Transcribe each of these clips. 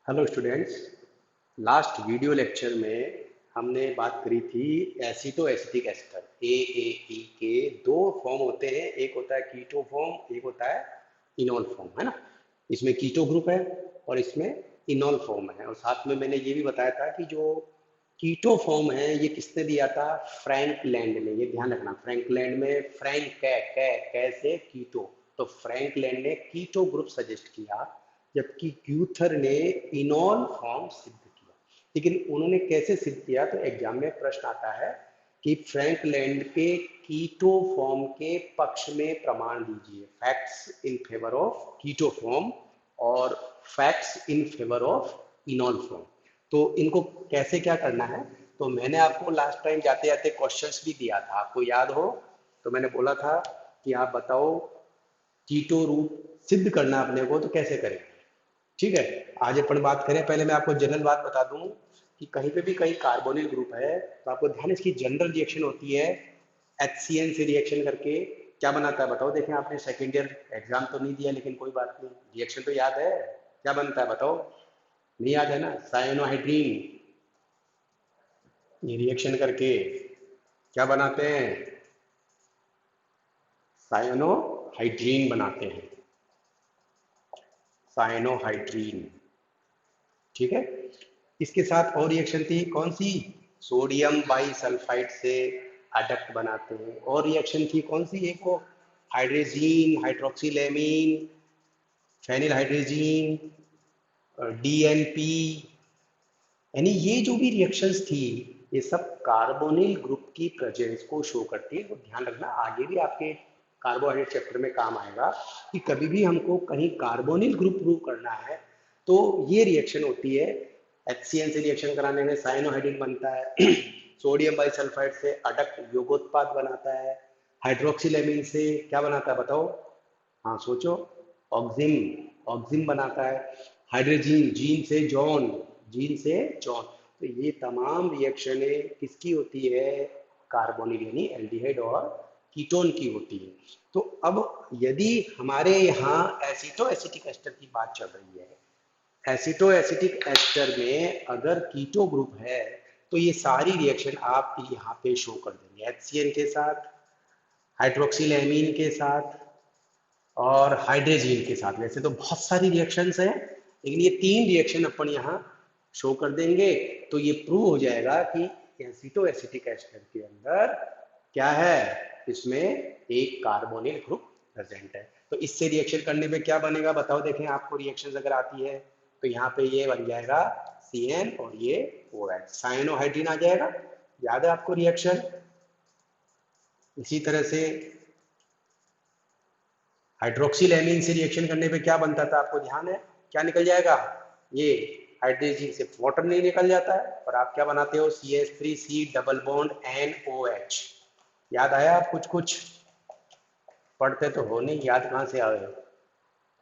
Hello students. Last video lecture में हमने बात करी थी एसीटो एसिटिक एस्टर AAE के दो फॉर्म होते हैं। एक होता है कीटो फॉर्म, एक होता है इनॉल फॉर्म, है ना। इसमें कीटो ग्रुप है और इसमें इनॉल फॉर्म है। और साथ में मैंने ये भी बताया था कि जो कीटो फॉर्म है ये किसने दिया था? फ्रैंक लैंड ने। ये ध्यान रखना, फ्रैंक लैंड में फ्रैंक कैसे कीटो, तो फ्रैंक लैंड ने कीटो ग्रुप सजेस्ट किया, जबकि ग्यूथर ने इनॉल फॉर्म सिद्ध किया। लेकिन उन्होंने कैसे सिद्ध किया, तो एग्जाम में प्रश्न आता है कि फ्रैंक लैंड के कीटो फॉर्म के पक्ष में प्रमाण दीजिए, facts in favour of keto form और facts in favour of enol form. तो इनको कैसे क्या करना है, तो मैंने आपको लास्ट टाइम जाते जाते क्वेश्चंस भी दिया था, आपको याद हो तो मैंने बोला था कि आप बताओ कीटो रूप सिद्ध करना अपने को, तो कैसे करें। ठीक है, आज अपन बात करें। पहले मैं आपको जनरल बात बता दूं कि कहीं पे भी कहीं कार्बोनिल ग्रुप है तो आपको ध्यान, इसकी जनरल रिएक्शन होती है HCN से रिएक्शन करके क्या बनाता है बताओ। देखें, आपने सेकेंड ईयर एग्जाम तो नहीं दिया, लेकिन कोई बात नहीं, रिएक्शन तो याद है। क्या बनता है बताओ? नहीं याद है ना? साइनोहाइड्रीन। ये रिएक्शन करके क्या बनाते हैं? साइनोहाइड्रीन बनाते हैं, साइनोहाइड्रीन। ठीक है, इसके साथ और रिएक्शन थी कौन सी? सोडियम बाईसल्फाइड से अडक्ट बनाते हैं। और रिएक्शन थी कौन सी? एक को हाइड्रोजीन हाइड्रोक्सीलेमीन, फेनिल हाइड्रोजीन, DNP। यानी ये जो भी रिएक्शंस थी ये सब कार्बोनिल ग्रुप की प्रेजेंस को शो करती है। तो ध्यान रखना, आगे भी आपके कार्बोहाइड्रेट चैप्टर में काम आएगा कि कभी भी हमको कहीं कार्बोनिल ग्रुप प्रूव करना है तो ये रिएक्शन होती है। HCN से रिएक्शन कराने में साइनोहाइड्रिन बनता है सोडियम बाइसल्फाइड से अडक्ट योगोत्पाद बनाता है। हाइड्रोक्सिलेमिन से क्या बनाता है बताओ? हाँ सोचो, ऑक्जिन, ऑक्जिन बनाता है। हाइड्रोजीन, जीन से जॉन, जीन से जॉन। तो ये तमाम रिएक्शनें किसकी होती है? कार्बोनिल यानी एल्डिहाइड और कीटोन की होती है। तो अब यदि हमारे यहाँ एसिटो एसिटिक एस्टर की बात चल रही है, एसिटो एसिटिक एस्टर में अगर कीटो ग्रुप है तो ये सारी रिएक्शन आप यहाँ पे शो कर देंगे, HCN के साथ, हाइड्रोक्सिल के साथ और हाइड्रोजीन के साथ। वैसे तो बहुत सारी रिएक्शंस हैं, लेकिन ये तीन रिएक्शन अपन यहाँ शो कर देंगे तो ये प्रूव हो जाएगा कि एसिटो एसिटिक एस्टर के अंदर क्या है, इसमें एक कार्बोनिल ग्रुप प्रेजेंट है। तो इससे रिएक्शन करने पे क्या बनेगा बताओ? देखें, आपको रिएक्शन अगर आती है तो यहाँ पे ये बन जाएगा CN और ये OH, साइनोहाइड्रीन आ जाएगा। याद है आपको रिएक्शन? इसी तरह से हाइड्रोक्सिल एमीन से रिएक्शन करने पे क्या बनता था, आपको ध्यान है? क्या निकल जाएगा? ये हाइड्रोजन से वाटर नहीं निकल जाता है और आप क्या बनाते हो? CH3C double bond NOH। याद आया? आप कुछ कुछ पढ़ते तो हो नहीं, याद कहाँ से आए हो?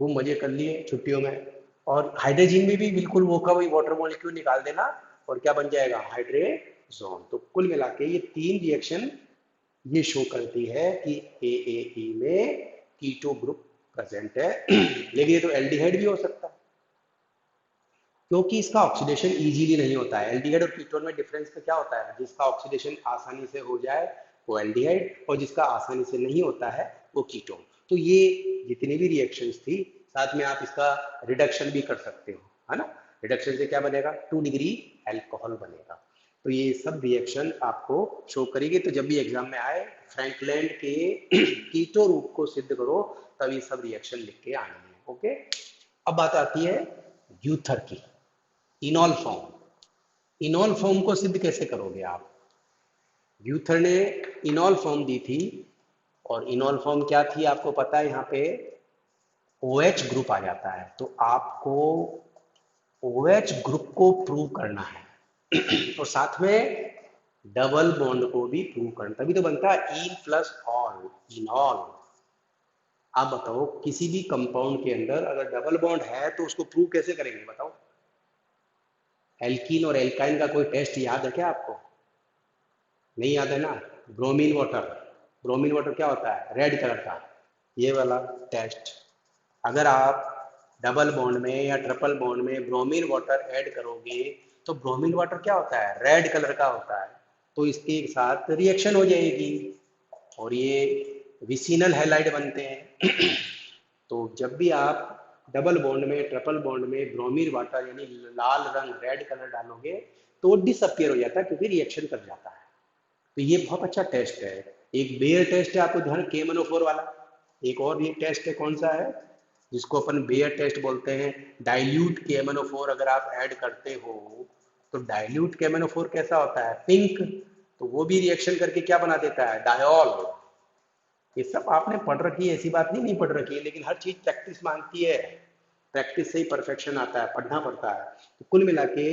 खूब मजे कर लिए छुट्टियों में। और हाइड्रोजन में भी बिल्कुल वो का वही वाटर मॉलिक्यूल निकाल देना और क्या बन जाएगा? हाइड्रेजोन। तो कुल मिला के ये तीन रिएक्शन ये शो करती है कि AAE में कीटो ग्रुप प्रेजेंट है लेकिन ये तो एल्डिहाइड भी हो सकता है, क्योंकि इसका ऑक्सीडेशन इजीली नहीं होता है। एल्डिहाइड और कीटोन में डिफरेंस क्या होता है? जिसका ऑक्सीडेशन आसानी से हो जाए वो एल्डिहाइड, और जिसका आसानी से नहीं होता है वो कीटोन। तो ये जितनी भी रिएक्शंस थी, साथ में आप इसका रिडक्शन भी कर सकते हो, है ना। रिडक्शन से क्या बनेगा? 2 डिग्री एल्कोहल बनेगा। तो ये सब रिएक्शन आपको शो करेगी। तो जब भी एग्जाम में आए फ्रैंकलैंड के कीटो रूप को सिद्ध करो, तब ये सब रिएक्शन लिख के आनी है। ओके, अब बात आती है यूथर की, इनॉल फॉर्म। इनॉल फॉर्म को सिद्ध कैसे करोगे आप? यूथर ने इनॉल फॉर्म दी थी, और इनॉल फॉर्म क्या थी आपको पता है? यहाँ पे OH ग्रुप आ जाता है, तो आपको OH ग्रुप को प्रूव करना है और साथ में डबल बॉन्ड को भी प्रूव करना, तभी तो बनता है इन प्लस ऑल, इनॉल। आप बताओ, किसी भी कंपाउंड के अंदर अगर डबल बॉन्ड है तो उसको प्रूव कैसे करेंगे बताओ? एल्कीन और एल्काइन का कोई टेस्ट याद है क्या आपको? नहीं याद है ना? ब्रोमीन वाटर, ब्रोमीन वाटर क्या होता है? रेड कलर का, ये वाला टेस्ट। अगर आप डबल बॉन्ड में या ट्रिपल बॉन्ड में ब्रोमीन वाटर ऐड करोगे तो ब्रोमीन वाटर क्या होता है, रेड कलर का होता है, तो इसके साथ रिएक्शन हो जाएगी और ये विसिनल हैलाइड बनते हैं। तो जब भी आप डबल बॉन्ड में ट्रिपल बॉन्ड में ब्रोमीन वाटर यानी लाल रंग रेड कलर डालोगे तो वो डिसअपियर हो जाता है क्योंकि रिएक्शन कर जाता है। तो ये बहुत अच्छा टेस्ट है। एक बेयर टेस्ट है, आपको ध्यान KMnO4 वाला। एक और ये टेस्ट है, कौन सा है, जिसको अपन बेयर टेस्ट बोलते हैं। डाइल्यूट KMnO4 अगर आप ऐड करते हो तो डाइल्यूट KMnO4 कैसा होता है, पिंक, तो वो भी रिएक्शन करके क्या बना देता है, डायोल। ये सब आपने पढ़ रखी है, ऐसी बात नहीं नहीं पढ़ रखी है, लेकिन हर चीज प्रैक्टिस मांगती है, प्रैक्टिस से ही परफेक्शन आता है, पढ़ना पड़ता है। तो कुल मिला के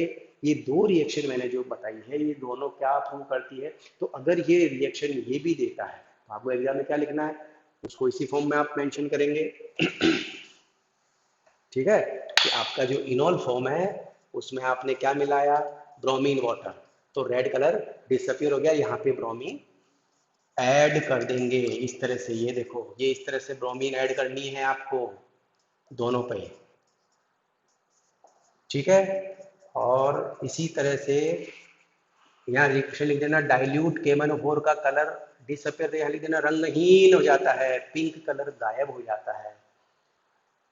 ये दो रिएक्शन मैंने जो बताई है ये दोनों क्या प्रूव करती है, तो अगर ये रिएक्शन ये भी देता है तो आपको एग्जाम में क्या लिखना है, उसको इसी फॉर्म में आप मेंशन करेंगे। ठीक है, कि आपका जो इनॉल फॉर्म है उसमें आपने क्या मिलाया, ब्रोमीन वाटर, तो रेड कलर डिसअपियर हो गया, यहाँ पे ब्रोमीन ऐड कर देंगे इस तरह से। ये देखो, ये इस तरह से ब्रोमीन ऐड करनी है आपको दोनों पे, ठीक है। और इसी तरह से यहाँ रिएक्शन लिख देना, डाइल्यूट KMnO4 का कलर डिसअपियर, यहाँ लिख देना रंगहीन हो जाता है, पिंक कलर गायब हो जाता है।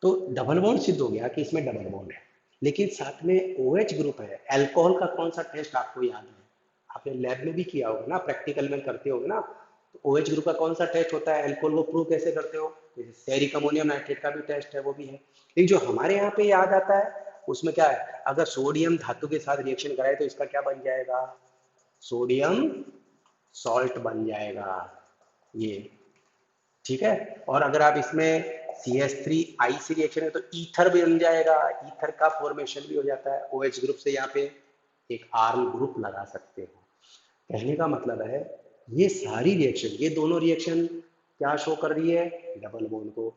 तो डबल बॉन्ड सिद्ध हो गया कि इसमें डबल बॉन्ड है, लेकिन साथ में OH ग्रुप है। अल्कोहल का कौन सा टेस्ट आपको याद है, आपने लैब में भी किया होगा ना, प्रैक्टिकल में करते होगे ना, तो OH ग्रुप का कौन सा टेस्ट होता है, अल्कोहल को प्रूव कैसे करते हो, जैसे सेरिक अमोनियम नाइट्रेट का भी टेस्ट है, वो भी है। लेकिन जो हमारे यहाँ पे याद आता है उसमें क्या है, अगर सोडियम धातु के साथ रिएक्शन कराए तो इसका क्या बन जाएगा, सोडियम सॉल्ट बन जाएगा ये, ठीक है। और अगर आप इसमें CH3 से रिएक्शन है तो ईथर भी बन जाएगा, ईथर का फॉर्मेशन भी हो जाता है OH ग्रुप से, यहाँ पे एक आर्म ग्रुप लगा सकते हो। कहने का मतलब है ये सारी रिएक्शन, ये दोनों रिएक्शन क्या शो कर रही है, डबल बॉन्ड को।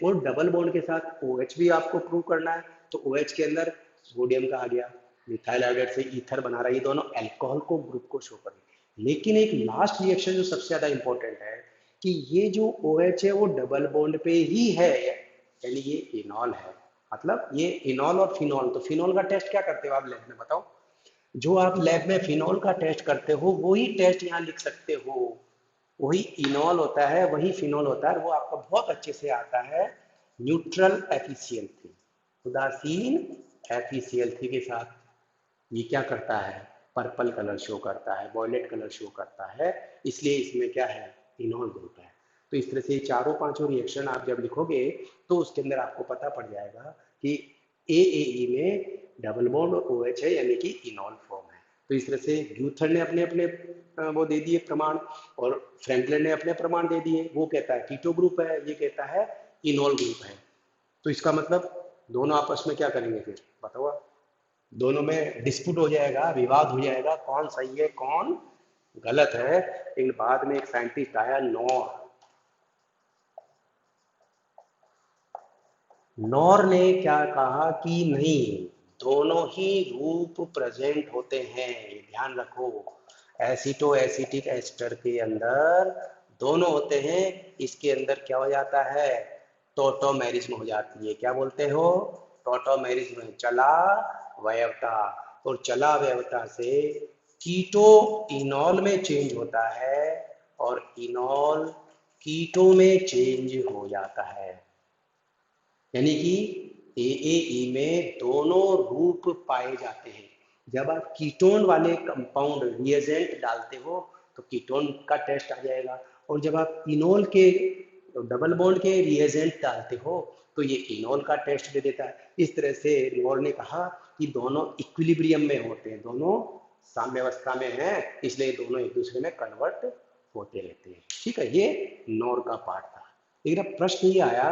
और डबल बॉन्ड के साथ OH भी आपको प्रूव करना है, तो OH के अंदर सोडियम का आ गया, मिथाइल आयोडाइड से ईथर बना रहा है, ये दोनों अल्कोहल को ग्रुप को शो कर रही है। लेकिन एक लास्ट रिएक्शन जो सबसे ज्यादा इंपॉर्टेंट है कि ये जो OH है वो डबल बॉन्ड पे ही है, यानी ये इनॉल है। मतलब ये इनॉल और फिनॉल, तो फिनॉल का टेस्ट क्या करते हो आप लैब में, बताओ। जो आप लैब में फिनॉल का टेस्ट करते हो वही टेस्ट यहाँ लिख सकते हो, वही इनॉल होता है, वही फिनॉल होता है, वो आपका बहुत अच्छे से आता है। न्यूट्रल एफिशिएंसी, उदासीन एफिशिएंसी के साथ ये क्या करता है, पर्पल कलर शो करता है, वॉयलेट कलर शो करता है, इसलिए इसमें क्या है, इनॉल ग्रुप है। तो इस तरह से ये चारों पांचों रिएक्शन आप जब लिखोगे तो उसके अंदर आपको पता पड़ जाएगा कि AAE में डबल बॉन्ड और OH है, यानी कि इनॉल फॉर्म है। तो इस तरह से ग्यूथर ने अपने अपने वो दे दिए प्रमाण, और फ्रैंकलिन ने अपने प्रमाण दे दिए, वो कहता है कीटो ग्रुप है, ये कहता है इनॉल ग्रुप है। तो इसका मतलब दोनों आपस में क्या करेंगे फिर, बताओ आप? दोनों में डिस्प्यूट हो जाएगा, विवाद हो जाएगा, कौन सही है कौन गलत है। लेकिन बाद में एक साइंटिस्ट आया, नॉर ने क्या कहा कि नहीं, दोनों ही रूप प्रेजेंट होते हैं, ये ध्यान रखो। एसिटो एसिटिक एस्टर के अंदर दोनों होते हैं, इसके अंदर क्या हो जाता है, टोटोमेरिज्म हो जाती है। क्या बोलते हो, टोटोमेरिज्म, चला वयवता। और चला वयवता से कीटो इनॉल में चेंज होता है और इनॉल कीटो में चेंज हो जाता है, यानी कि AAE में दोनों रूप पाए जाते हैं। जब आप कीटोन वाले कंपाउंड रिएजेंट डालते हो तो कीटोन का टेस्ट आ जाएगा, और जब आप इनोल के डबल बॉन्ड के रिएजेंट डालते हो तो ये इनोल का टेस्ट दे देता है। इस तरह से नॉर ने कहा कि दोनों इक्विलिब्रियम में होते हैं, दोनों साम्यावस्था में हैं, इसलिए दोनों एक दूसरे में कन्वर्ट होते रहते हैं। ठीक है, ये नॉर का पार्ट था। लेकिन अब प्रश्न ये आया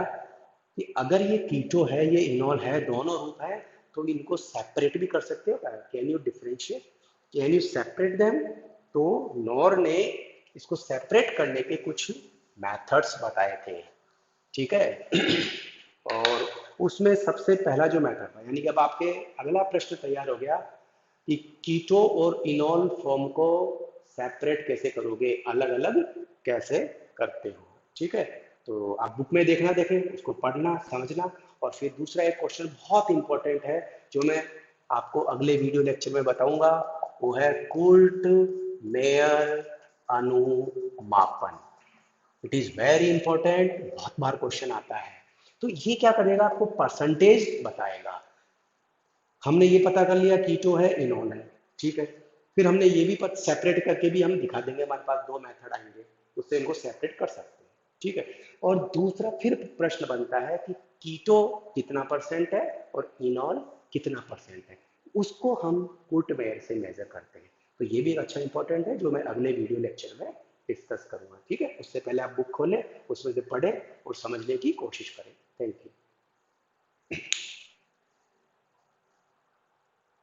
कि अगर ये कीटो है ये इनॉल है, दोनों रूप है, तो इनको सेपरेट भी कर सकते हो क्या, can you differentiate, can you separate them. तो नॉर ने इसको सेपरेट करने के कुछ मेथड्स बताए थे, ठीक है। और उसमें सबसे पहला जो मेथड था, यानी कि अब आपके अगला प्रश्न तैयार हो गया कि कीटो और इनॉल फॉर्म को सेपरेट कैसे करोगे, अलग अलग कैसे करते हो, ठीक है। तो आप बुक में देखना, देखें उसको, पढ़ना समझना, और फिर दूसरा एक क्वेश्चन बहुत इंपॉर्टेंट है जो मैं आपको अगले वीडियो लेक्चर में बताऊंगा, वो है कुर्ट मेयर अनुमापन। इट इज वेरी इंपॉर्टेंट, बहुत बार क्वेश्चन आता है। तो ये क्या करेगा, आपको परसेंटेज बताएगा। हमने ये पता कर लिया कीटो है, इनोन है, ठीक है। फिर हमने ये भी सेपरेट करके भी हम दिखा देंगे, हमारे पास दो मेथड आएंगे, उससे इनको सेपरेट कर सकते हैं, ठीक है। और दूसरा फिर प्रश्न बनता है कि कीटो कितना परसेंट है और इनॉल कितना परसेंट है, उसको हम कुर्ट मेयर से मेजर करते हैं। तो ये भी एक अच्छा इंपॉर्टेंट है जो मैं अगले वीडियो लेक्चर में डिस्कस करूंगा, ठीक है। उससे पहले आप बुक खोलें, उसमें से पढ़ें और समझने की कोशिश करें। Thank you.